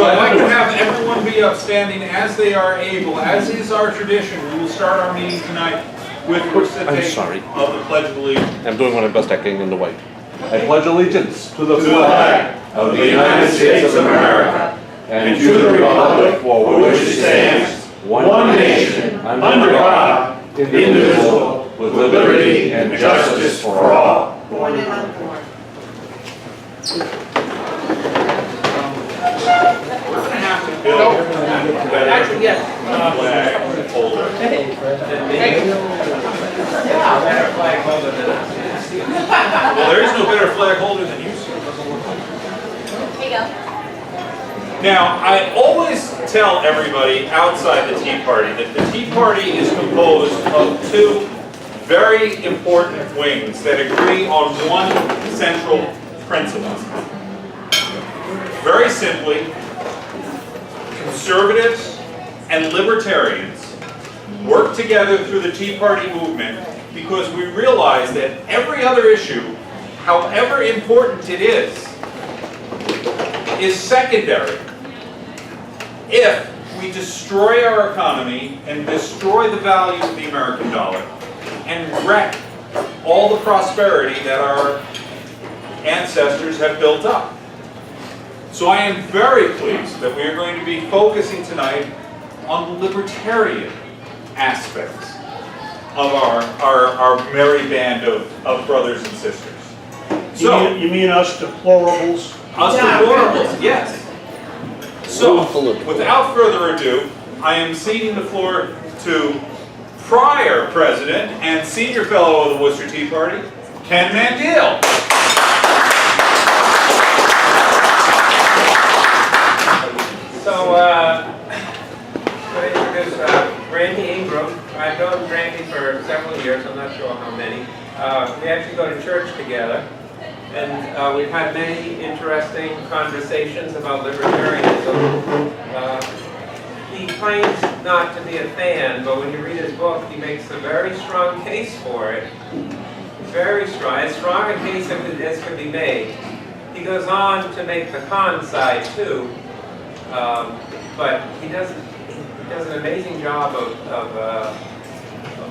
So if I can have everyone be upstanding as they are able, as is our tradition, we will start our meeting tonight with recitation of the Pledge of Allegiance. I'm doing my best acting in the white. I pledge allegiance to the flag of the United States of America and to the republic for which it stands, one nation, under God, indivisible, with liberty and justice for all. Born and unborn. We're going to have to build Actually, yes. flag holder. Better flag holder than us. Well, there is no better flag holder than you, sir. Here you go. Now, I always tell everybody outside the Tea Party that the Tea Party is composed of two very important wings that agree on one central principle. Very simply, conservatives and libertarians work together through the Tea Party movement because we realize that every other issue, however important it is secondary if we destroy our economy and destroy the value of the American dollar and wreck all the prosperity that our ancestors have built up. So I am very pleased that we are going to be focusing tonight on the libertarian aspects of our merry band of brothers and sisters. So, You mean us deplorables? us deplorables, yes. So, without further ado, I am ceding the floor to prior president and senior fellow of the Worcester Tea Party, Ken Mandel. So, I introduce Randy Ingram. I've known Randy for several years, I'm not sure how many. We actually go to church together, and we've had many interesting conversations about libertarianism. He claims not to be a fan, but when you read his book, he makes a very strong case for it. Very strong, as strong a case as could be made. He goes on to make the con side too, but he does an amazing job of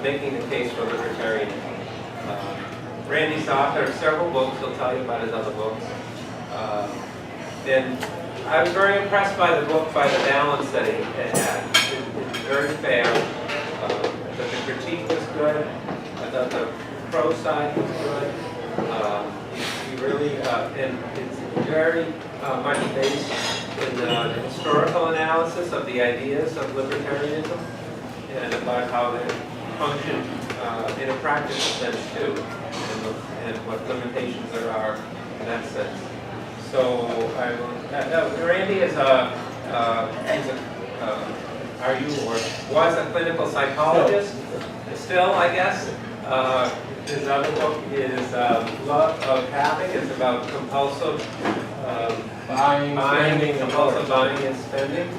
making the case for libertarianism. Randy's author of several books. He'll tell you about his other books. And I was very impressed by the book, by the balance that he had. It's very fair. I thought the critique was good. I thought the pro side was good. He really, and it's very much based in the historical analysis of the ideas of libertarianism and about how they function in a practical sense too, and what limitations there are in that sense. So, Randy is was a clinical psychologist, still, I guess. His other book is Love of Having. It's about compulsive buying, compulsive buying and spending.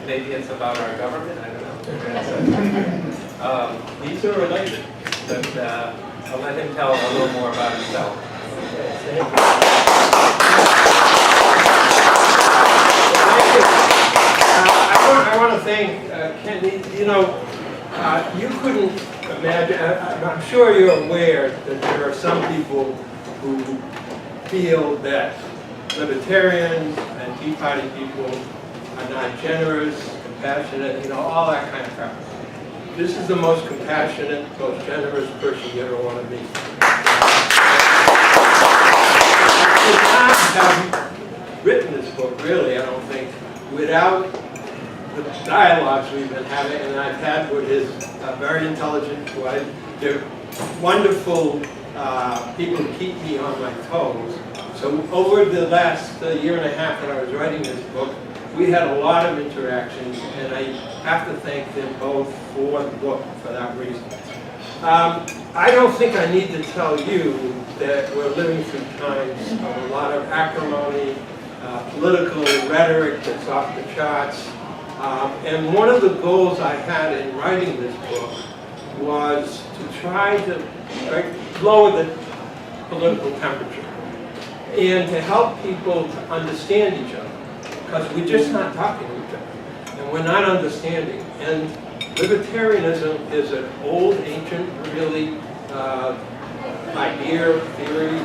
Maybe it's about our government, I don't know. These are related, but I'll let him tell a little more about himself. I want to thank Ken. You know, you couldn't imagine, I'm sure you're aware that there are some people who feel that libertarians and Tea Party people are not generous, compassionate, you know, all that kind of crap. This is the most compassionate, most generous person you ever want to meet. I could not have written this book, really, I don't think, without the dialogues we've been having, and I've had with his very intelligent wife. They're wonderful people who keep me on my toes. So over the last year and a half that I was writing this book, we had a lot of interactions, and I have to thank them both for the book for that reason. I don't think I need to tell you that we're living through times of a lot of acrimony, political rhetoric that's off the charts. And one of the goals I had in writing this book was to try to lower the political temperature and to help people to understand each other. because we're just not talking to each other, and we're not understanding. And libertarianism is an old, ancient, really idea, theory,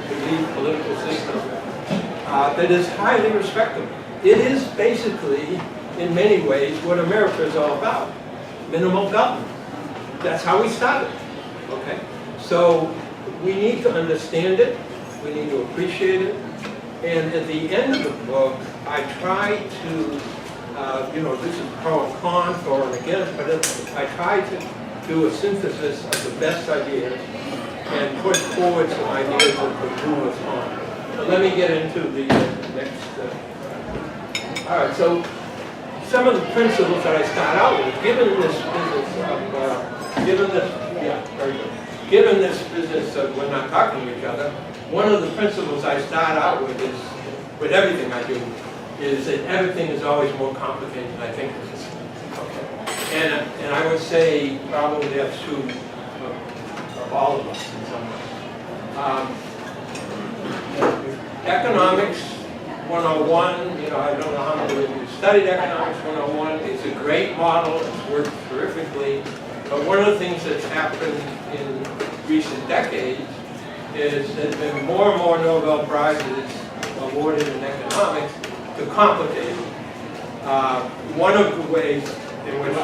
belief, political system that is highly respectable. It is basically, in many ways, what America is all about. Minimal government. That's how we started. Okay? So we need to understand it. We need to appreciate it. And at the end of the book, I try to, this is pro and con, for and against, but I try to do a synthesis of the best ideas and put forward some ideas that could move us on. But let me get into the next. All right, so some of the principles that I start out with, given this business of we're not talking to each other, one of the principles I start out with is, with everything I do, is that everything is always more complicated than I think it is. Okay. And I would say probably that's true of all of us in some way. Economics 101, I don't know how many of you studied Economics 101. It's a great model. It's worked terrifically. But one of the things that's happened in recent decades is there's been more and more Nobel Prizes awarded in economics to complicate it. One of the ways in which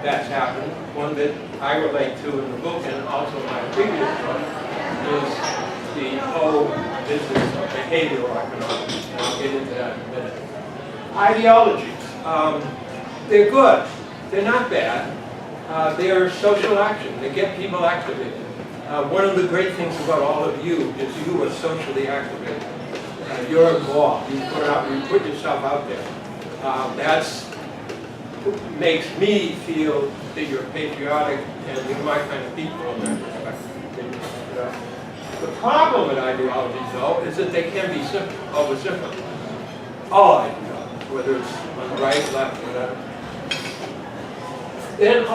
that's happened, one that I relate to in the book and also my previous book, is the whole business of behavioral economics. And I'll get into that in a minute. Ideologies. They're good. They're not bad. They are social action. They get people activated. One of the great things about all of you is you are socially activated. You're involved. You put yourself out there. That's makes me feel that you're patriotic and you're my kind of people in that respect. The problem with ideologies, though, is that they can be oversimplified. All ideologies, whether it's on the right, left, whatever. Then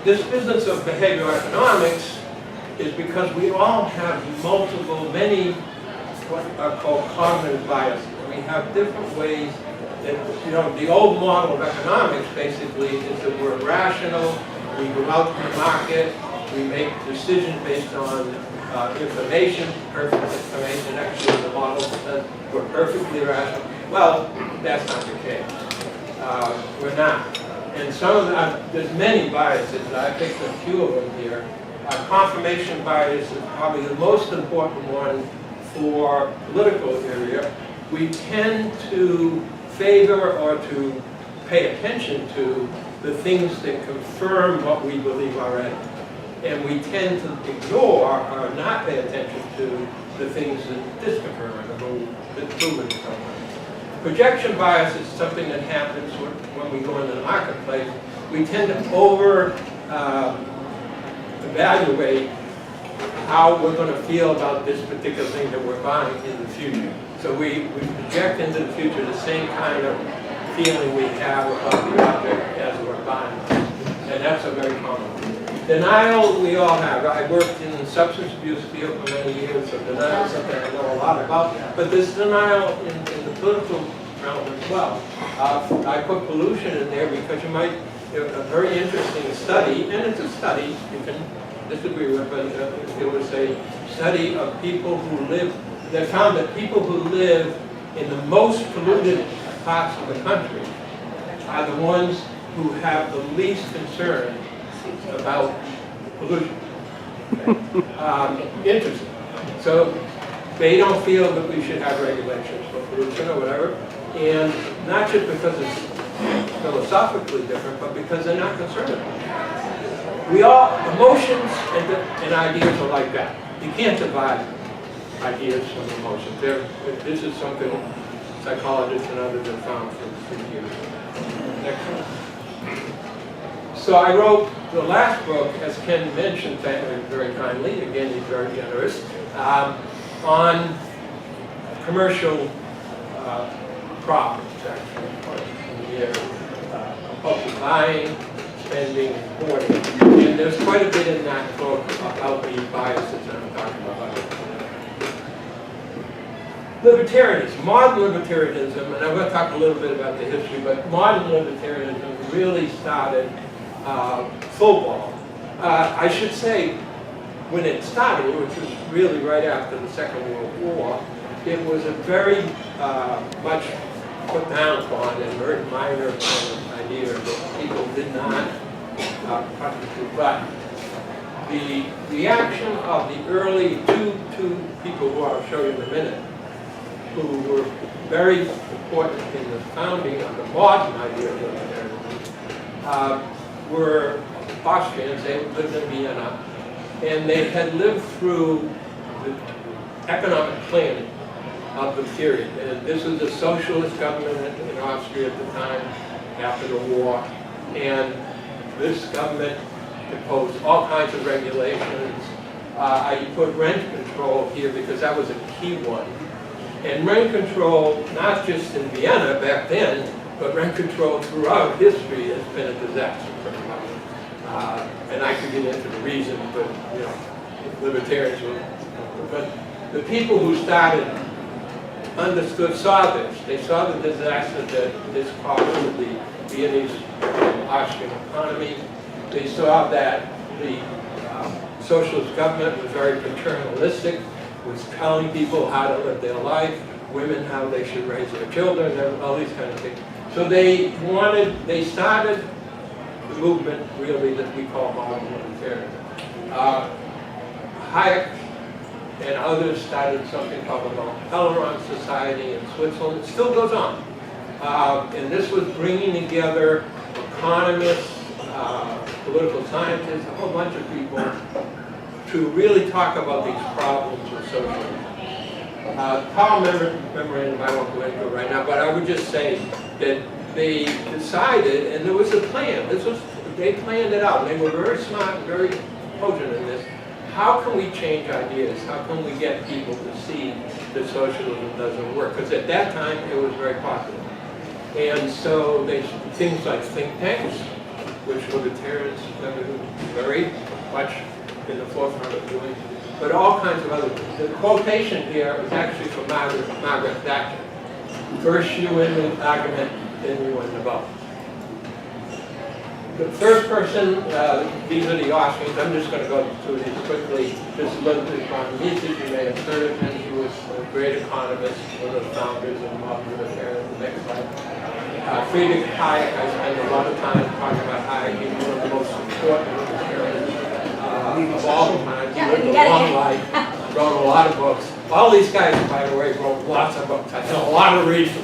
this business of behavioral economics is because we all have many what are called cognitive biases. We have different ways that, the old model of economics basically is that we're rational, we go out to the market, we make decisions based on information, perfect information. Actually, the model says we're perfectly rational. Well, that's not the case. We're not. And some of them, there's many biases. I picked a few of them here. Confirmation bias is probably the most important one for political area. We tend to favor or to pay attention to the things that confirm what we believe already. And we tend to ignore or not pay attention to the things that disconfirm or that prove it somewhere. Projection bias is something that happens when we go into the marketplace. We tend to evaluate how we're going to feel about this particular thing that we're buying in the future. So we project into the future the same kind of feeling we have about the object as we're buying it. And that's a very common one. Denial we all have. I worked in the substance abuse field for many years, so denial is something I know a lot about. But there's denial in the political realm as well. I put pollution in there because you might, a very interesting study, and it's a study, you can disagree with, but it was a study of people who live, they found that people who live in the most polluted parts of the country are the ones who have the least concern about pollution. Okay. Interesting. So they don't feel that we should have regulations for pollution or whatever, and not just because it's philosophically different, but because they're not concerned about it. We all, emotions and ideas are like that. You can't divide ideas from emotions. This is something psychologists and others have found for years. Next one. So I wrote the last book, as Ken mentioned very kindly, again he's very generous, on commercial profits, actually, compulsive buying, spending, and hoarding. And there's quite a bit in that book about the biases that I'm talking about. Libertarianism, modern libertarianism, and I'm going to talk a little bit about the history, but modern libertarianism really started full ball. I should say, when it started, which was really right after the Second World War, it was a very much put down upon and very minor kind of idea that people did not participate. But the reaction of the early two people who I'll show you in a minute, who were very important in the founding of the modern idea of libertarianism, were Austrians. They lived in Vienna, and they had lived through the economic planning of the period. And this was a socialist government in Austria at the time, after the war, and this government imposed all kinds of regulations. I put rent control here because that was a key one. And rent control, not just in Vienna back then, but rent control throughout history has been a disaster pretty much. And I could get into the reason, but you know, libertarians will. But the people who started understood, saw this. They saw the disaster that this caused to the Viennese Austrian economy. They saw that the socialist government was very paternalistic, was telling people how to live their life, women how they should raise their children, and all these kind of things. So they started the movement really that we call modern libertarianism. Hayek and others started something called the Tolerance Society in Switzerland. It still goes on. And this was bringing together economists, political scientists, a whole bunch of people to really talk about these problems with socialism. Powell memorandum, I won't go into it right now, but I would just say that they decided, and there was a plan. They planned it out. They were very smart and very potent in this. How can we change ideas? How can we get people to see that socialism doesn't work? Because at that time, it was very popular. And so things like think tanks, which libertarians have been very much in the forefront of doing, but all kinds of other things. The quotation here is actually from Margaret Thatcher. First you win the argument, then you win the vote. The first person, these are the Austrians. I'm just going to go through these quickly. This is Ludwig von Mises. You may have heard of him. He was a great economist, one of the founders of modern libertarianism. Next slide. Friedrich Hayek. I spend a lot of time talking about Hayek. He's one of the most important libertarians of all time. He lived a long life, wrote a lot of books. All these guys, by the way, wrote lots of books. I know a lot of reading.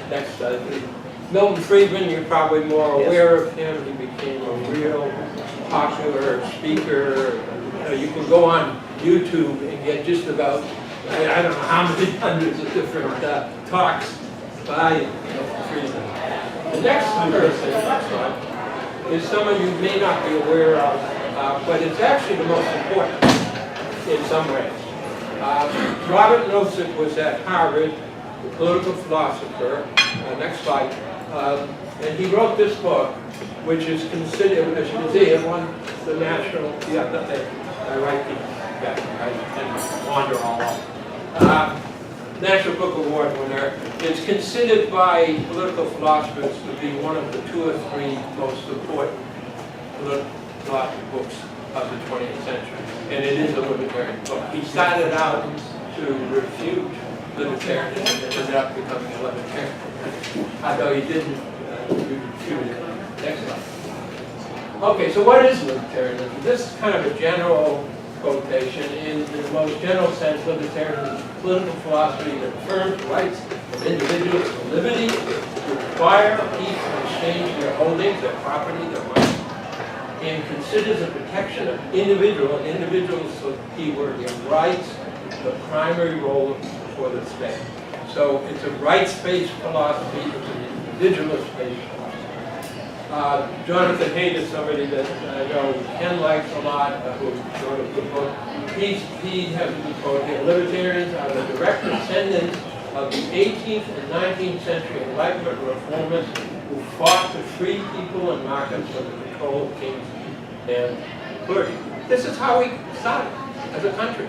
Next slide, please. Milton Friedman, you're probably more aware of him. He became a real popular speaker. You can go on YouTube and get just about, I don't know how many hundreds of different talks by Milton Friedman. The next person is someone you may not be aware of, but it's actually the most important in some ways. Robert Nozick was at Harvard, a political philosopher. Next slide. And he wrote this book, which is considered, as you can see, it won the national, I write these back, I tend to wander all over. National Book Award winner. It's considered by political philosophers to be one of the 2 or 3 most important political philosophy books of the 20th century. And it is a libertarian book. He started out to refute libertarianism and ended up becoming a libertarian. Although he didn't refute it. Next slide. Okay, so what is libertarianism? This is kind of a general quotation. In the most general sense, libertarianism is a political philosophy that affirms the rights of individuals to liberty, to acquire, keep, and exchange their holdings, their property, their money, and considers the protection of individuals, so keyword here, rights, the primary role for the state. So it's a rights-based philosophy, it's an individualist-based philosophy. Jonathan Haidt is somebody that I know Ken likes a lot, who wrote a good book. He has been quoted here, libertarians are the direct descendants of the 18th and 19th century Enlightenment reformers who fought to free people and markets from the control of kings and clergy. This is how we started as a country.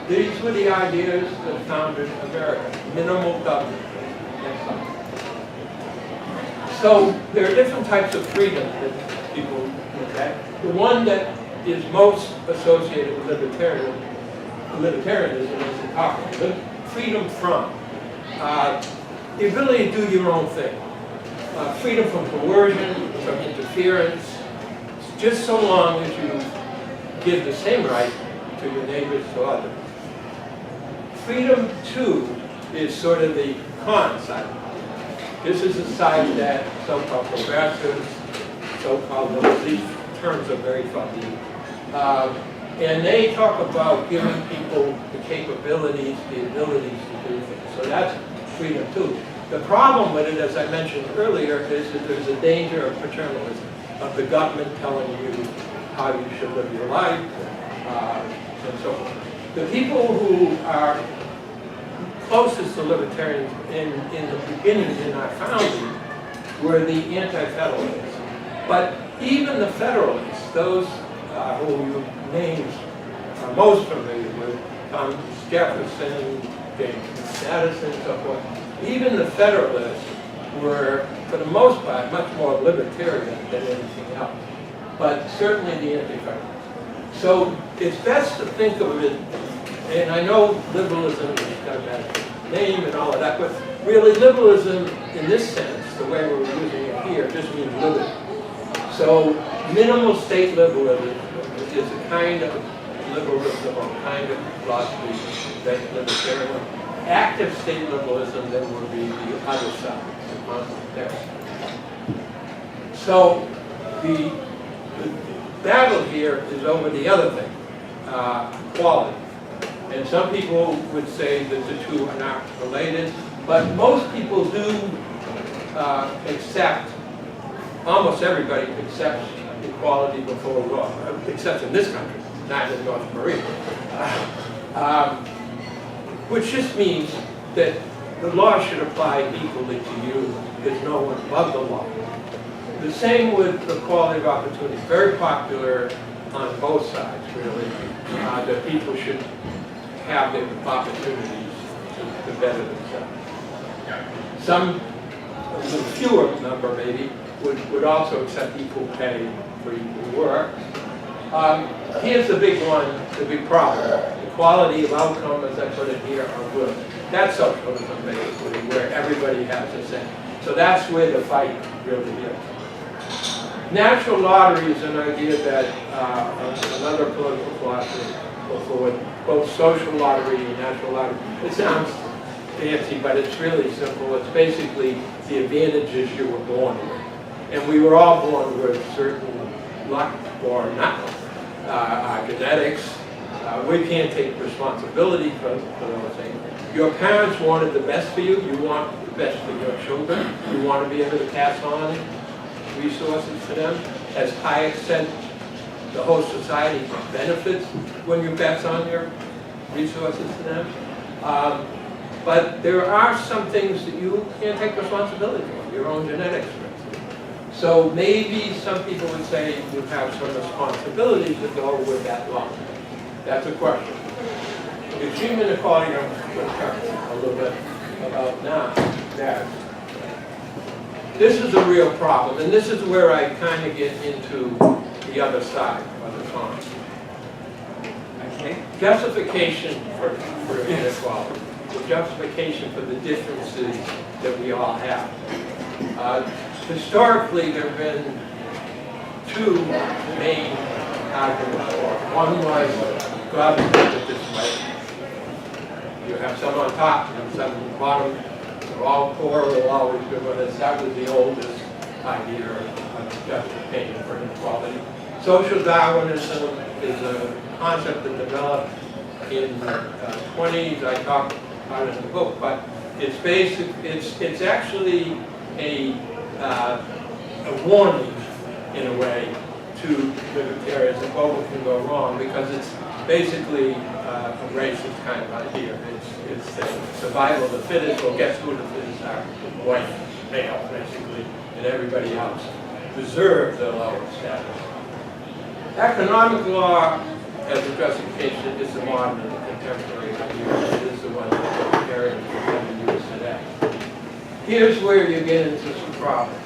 These were the ideas that founded America. Minimal government. Next slide. So there are different types of freedom that people look at. The one that is most associated with libertarianism is the talking. Freedom from. The ability to do your own thing. Freedom from coercion, from interference, just so long as you give the same right to your neighbors, to others. Freedom, too, is sort of the con side. This is the side that so-called progressives, so-called liberals, these terms are very fuzzy. And they talk about giving people the capabilities, the abilities to do things. So that's freedom, too. The problem with it, as I mentioned earlier, is that there's a danger of paternalism, of the government telling you how you should live your life, and so on. The people who are closest to libertarians in the beginning, in our founding, were the anti-federalists. But even the federalists, those who you names are most familiar with, Thomas Jefferson, James Madison, and so forth, even the federalists were, for the most part, much more libertarian than anything else. But certainly the anti-federalists. So it's best to think of it, and I know liberalism has got a bad name and all of that, but really liberalism in this sense, the way we're using it here, just means liberty. So minimal state liberalism is a kind of liberalism or kind of philosophy that libertarian. Active state liberalism then would be the other side, the constant there. So the battle here is over the other thing, equality. And some people would say that the two are not related, but most people do accept, almost everybody accepts equality before law, except in this country, not in North Korea. Which just means that the law should apply equally to you. There's no one above the law. The same with equality of opportunity. Very popular on both sides, really, that people should have the opportunities to better themselves. Some, a little fewer number maybe, would also accept equal pay for equal work. Here's the big one, the big problem. Equality of outcome, as I put it here, are good. That's socialism, basically, where everybody has the same. So that's where the fight really is. Natural lottery is an idea that another political philosopher put forward, both social lottery and natural lottery. It sounds fancy, but it's really simple. It's basically the advantages you were born with. And we were all born with certain luck or not luck. Our genetics. We can't take responsibility for those things. Your parents wanted the best for you. You want the best for your children. You want to be able to pass on resources to them. As Hayek said, the whole society benefits when you pass on your resources to them. But there are some things that you can't take responsibility for, your own genetics, for instance. So maybe some people would say you have some responsibility to go with that law. That's a question. Extreme inequality, I'm going to talk a little bit about now. That this is a real problem, and this is where I kind of get into the other side of the coin. Okay. Justification for inequality, the justification for the differences that we all have. Historically, there have been two main arguments for it. One was God built it this way. You have some on top, you have some on the bottom. They're all poor, will always be with us. That was the oldest idea of justification for inequality. Social Darwinism is a concept that developed in the 20s. I talk about it in the book, but it's basic. It's actually a warning, in a way, to libertarians that what can go wrong, because it's basically a racist kind of idea. It's the survival of the fittest. Well, guess who the fittest are? White male, basically, and everybody else deserve the lower status. Economic law as a justification is the modern contemporary idea. It is the one that libertarians tend to use today. Here's where you get into some problems.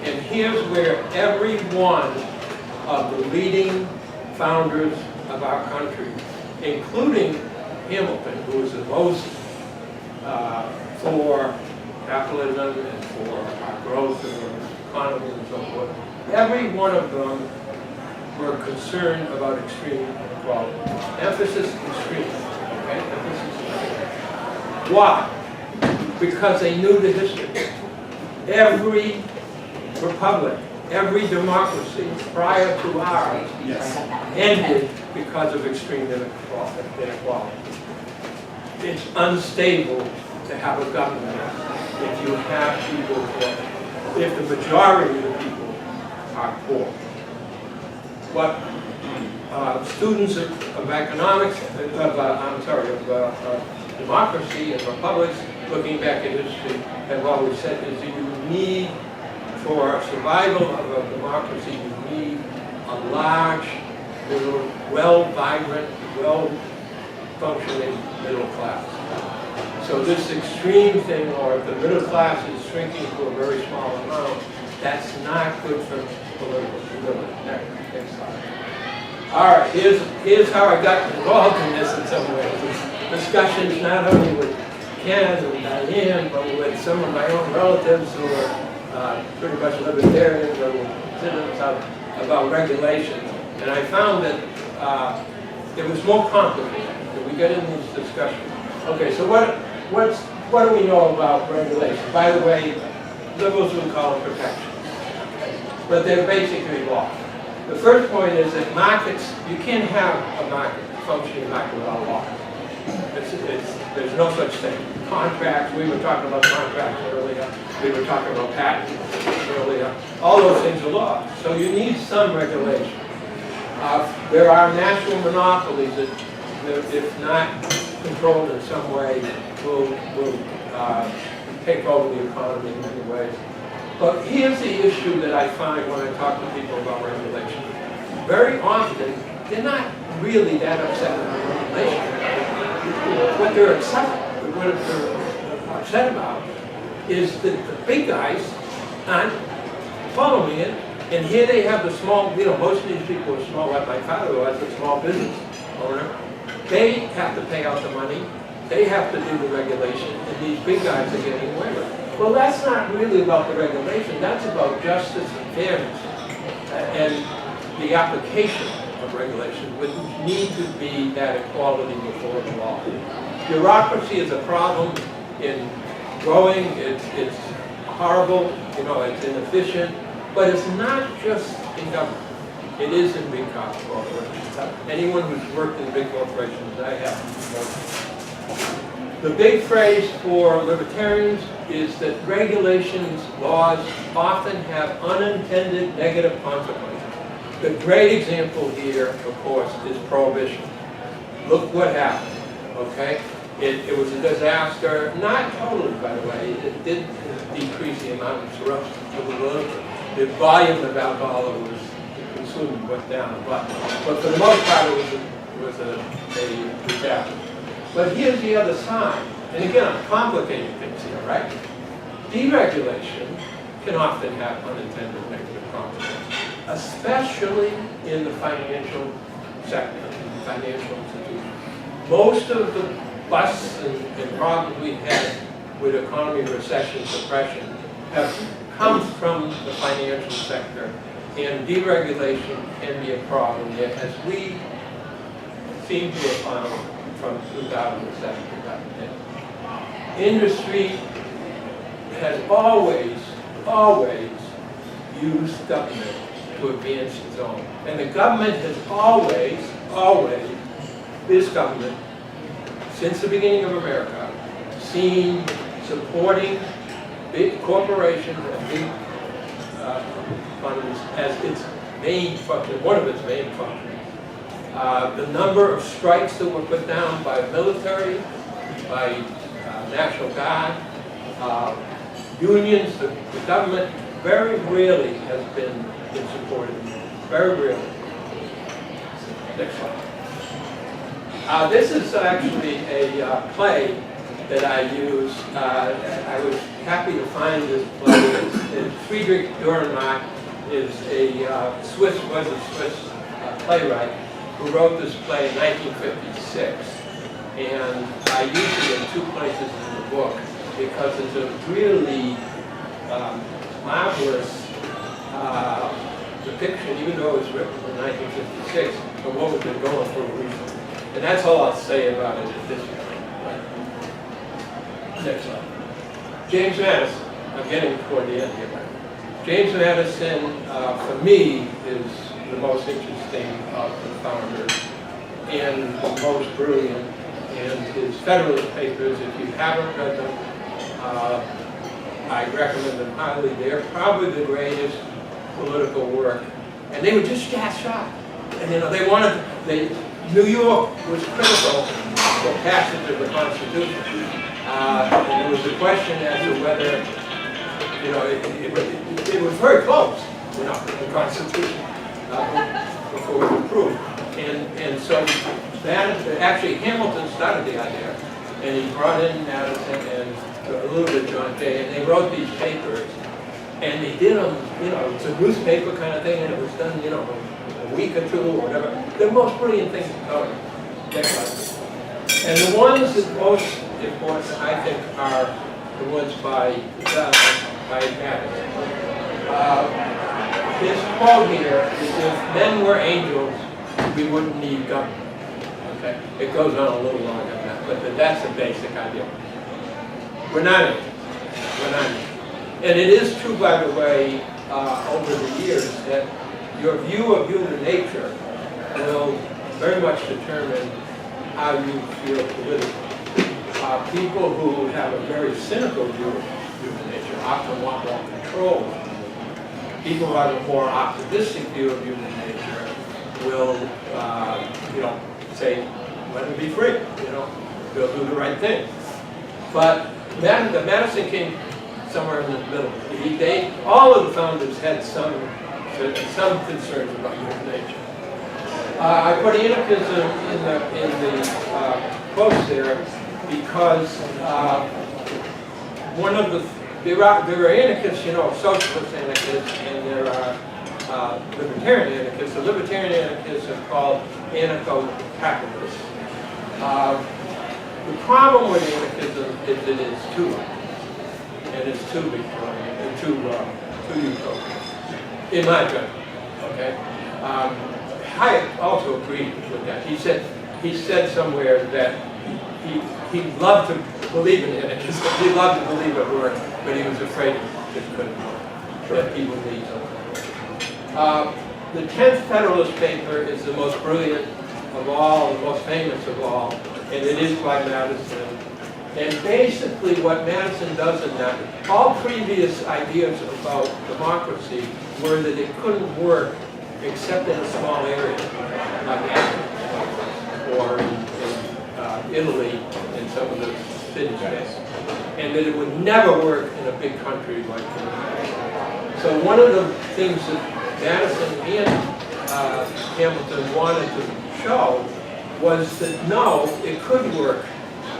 And here's where every one of the leading founders of our country, including Hamilton, who was the most for capitalism and for our growth of our economy and so forth, every one of them were concerned about extreme inequality. Emphasis extreme, okay? Emphasis extreme. Why? Because they knew the history. Every republic, every democracy prior to ours ended because of extreme inequality. It's unstable to have a government if you have people poor, if the majority of the people are poor. What students of economics, of democracy and republics, looking back at history, have always said is that you need, for survival of a democracy, you need a large, well-vibrant, well-functioning middle class. So this extreme thing, or if the middle class is shrinking to a very small amount, that's not good for political stability. Next slide. All right, here's how I got involved in this in some ways. It's discussions not only with Ken and Diane, but with some of my own relatives who are pretty much libertarians or citizens about regulations. And I found that it was more complicated. We get in these discussions. Okay, so what do we know about regulation? By the way, liberals would call them protections, but they're basically law. The first point is that markets, you can't have a market, a functioning market without law. There's no such thing. Contracts, we were talking about contracts earlier, we were talking about patents earlier, all those things are law. So you need some regulation. There are national monopolies that, if not controlled in some way, will take over the economy in many ways. But here's the issue that I find when I talk to people about regulation. Very often, they're not really that upset about regulation. What they're upset about is that the big guys aren't following it. And here they have the small, most of these people are small, like my father was a small business owner. They have to pay out the money. They have to do the regulation, and these big guys are getting away with it. Well, that's not really about the regulation. That's about justice and fairness and the application of regulation, which need to be that equality before the law. Bureaucracy is a problem in growing. It's horrible. It's inefficient. But it's not just in government. It is in big corporations. Anyone who's worked in big corporations, I have. The big phrase for libertarians is that regulations, laws, often have unintended negative consequences. The great example here, of course, is prohibition. Look what happened, okay? It was a disaster, not totally, by the way. It did decrease the amount of corruption a little bit. The volume of alcohol that was consumed went down, but for the most part, it was a disaster. But here's the other side, and again, I'm complicating things here, right? Deregulation can often have unintended negative consequences, especially in the financial sector, financial institutions. Most of the busts and problems we've had with economy, recession, depression have come from the financial sector, and deregulation can be a problem yet, as we seem to have found from 2007 to 2010. Industry has always used government to advance its own. And the government has always, this government, since the beginning of America, seen supporting big corporations and big funds as its main function, one of its main functions. The number of strikes that were put down by military, by National Guard, unions, the government very rarely has been in support of unions. Very rarely. Next slide. This is actually a play that I use. I was happy to find this play. Friedrich Dürrenmatt was a Swiss playwright who wrote this play in 1956. And I use it in 2 places in the book because it's a really marvelous depiction, even though it was written in 1956, of what we've been going through recently. And that's all I'll say about it at this point. Next slide. James Madison. I'm getting toward the end here. James Madison, for me, is the most interesting of the founders and the most brilliant. And his Federalist Papers, if you haven't read them, I recommend them highly. They're probably the greatest political work. And they were just sharp. And they wanted, New York was critical for passage of the Constitution. And there was a question as to whether, it was very close, the Constitution, before it was approved. And so actually Hamilton started the idea, and he brought in Madison and a little bit John Jay, and they wrote these papers, and they did them, it's a newspaper kind of thing, and it was done, a week or 2 or whatever. The most brilliant things about it. Next slide. And the ones that most important, I think, are the ones by Madison. His quote here is, if men were angels, we wouldn't need government. Okay? It goes on a little longer than that, but that's the basic idea. We're not angels. We're not angels. And it is true, by the way, over the years, that your view of human nature will very much determine how you feel politically. People who have a very cynical view of human nature often want more control. People who have a more optimistic view of human nature will, say, let them be free, they'll do the right thing. But Madison came somewhere in the middle. All of the founders had some concerns about human nature. I put anarchism in the quotes there because one of there are anarchists, socialist anarchists, and there are libertarian anarchists. The libertarian anarchists are called anarcho-capitalists. The problem with anarchism is it is too much, and it's too Victorian and too utopian, in my judgment. Okay. Hayek also agreed with that. He said somewhere that he loved to believe in anarchism. He loved to believe it worked, but he was afraid it couldn't work. That people need something. The 10th Federalist paper is the most brilliant of all, the most famous of all, and it is by Madison. And basically what Madison does in that, all previous ideas about democracy were that it couldn't work except in a small area, like Africa, or in Italy, in some of the city-states, and that it would never work in a big country like the United States. So one of the things that Madison and Hamilton wanted to show was that no, it could work.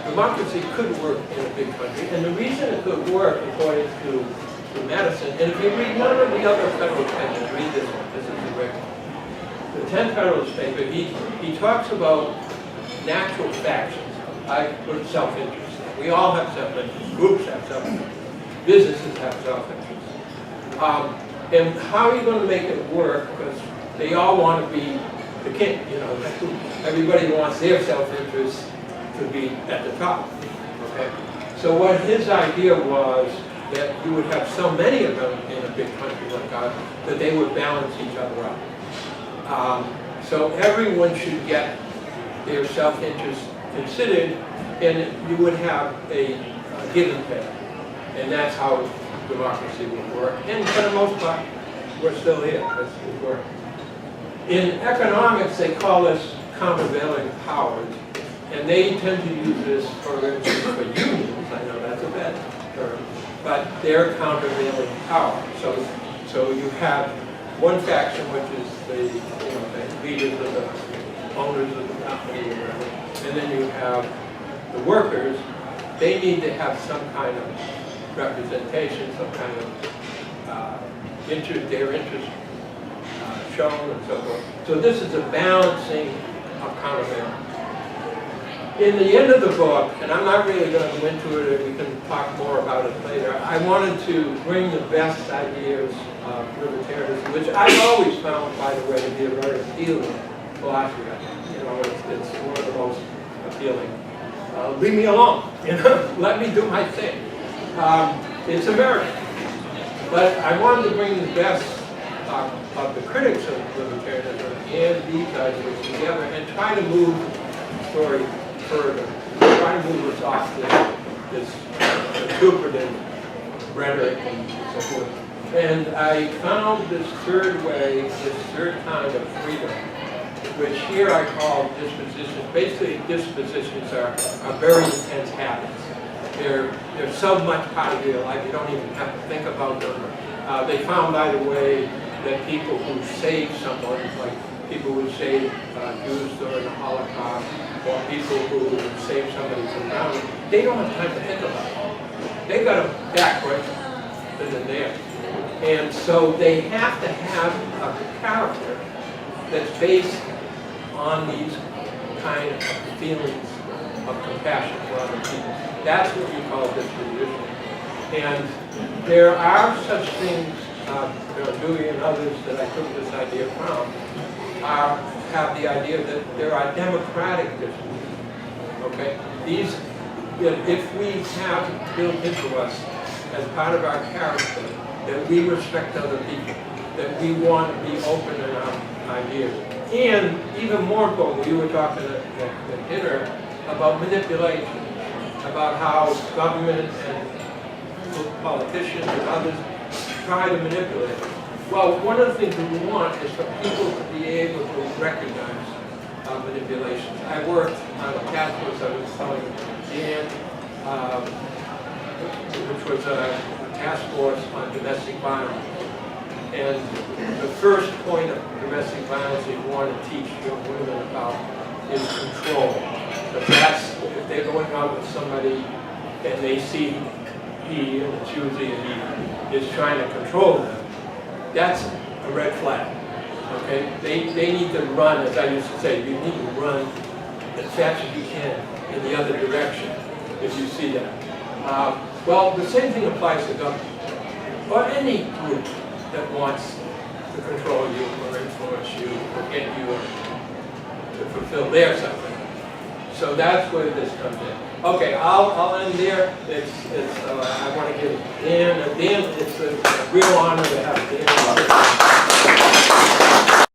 Democracy could work in a big country, and the reason it could work, according to Madison, and if you read none of the other Federalist papers, read this one. This is the great one. The 10th Federalist paper, he talks about natural factions. I put self-interest. We all have self-interest. Groups have self-interest. Businesses have self-interest. And how are you going to make it work? Because they all want to be the king. Everybody wants their self-interest to be at the top. Okay. So what his idea was that you would have so many of them in a big country like ours that they would balance each other out. So everyone should get their self-interest considered, and you would have a give and take. And that's how democracy would work. And for the most part, we're still here. That's it works. In economics, they call this countervailing powers. And they tend to use this for unions. I know that's a bad term. But they're countervailing power. So you have one faction, which is the leaders of the owners of the company or whatever. and then you have the workers. They need to have some kind of representation, some kind of interest, their interest shown and so forth. So this is a balancing of counterbalance. In the end of the book, and I'm not really going to go into it, and we can talk more about it later, I wanted to bring the best ideas of libertarianism, which I've always found, by the way, to be a very appealing philosophy. You know, it's one of the most appealing. Leave me alone, you know, let me do my thing. It's American. But I wanted to bring the best of the critics of libertarianism and these ideas together and try to move the story further, try to move us off this recuperative rhetoric and so forth. And I found this third way, this third kind of freedom, which here I call dispositions. Basically, dispositions are very intense habits. They're so much part of your life, you don't even have to think about them. They found, by the way, that people who saved someone, like people who saved Jews during the Holocaust, or people who saved somebody from drowning, they don't have time to think about it. They got them back right then and there. And so they have to have a character that's based on these kind of feelings of compassion for other people. That's what we call disposition. And there are such things, Dewey and others that I took this idea from, have the idea that there are democratic dispositions. Okay? These, if we have built into us as part of our character that we respect other people, that we want to be open in our ideas. And even more importantly, we were talking at dinner about manipulation, about how government and politicians and others try to manipulate. Well, one of the things that we want is for people to be able to recognize manipulations. I worked on a task force, I was telling Dan, which was a task force on domestic violence. And the first point of domestic violence that you want to teach young women about is control. But that's, if they're going out with somebody and they see he, and it's usually he, is trying to control them, that's a red flag. Okay? They need to run, as I used to say, you need to run as fast as you can in the other direction if you see that. Well, the same thing applies to government, or any group that wants to control you or influence you or get you to fulfill their suffering. So that's where this comes in. Okay, I'll end there. I want to give Dan, it's a real honor to have Dan.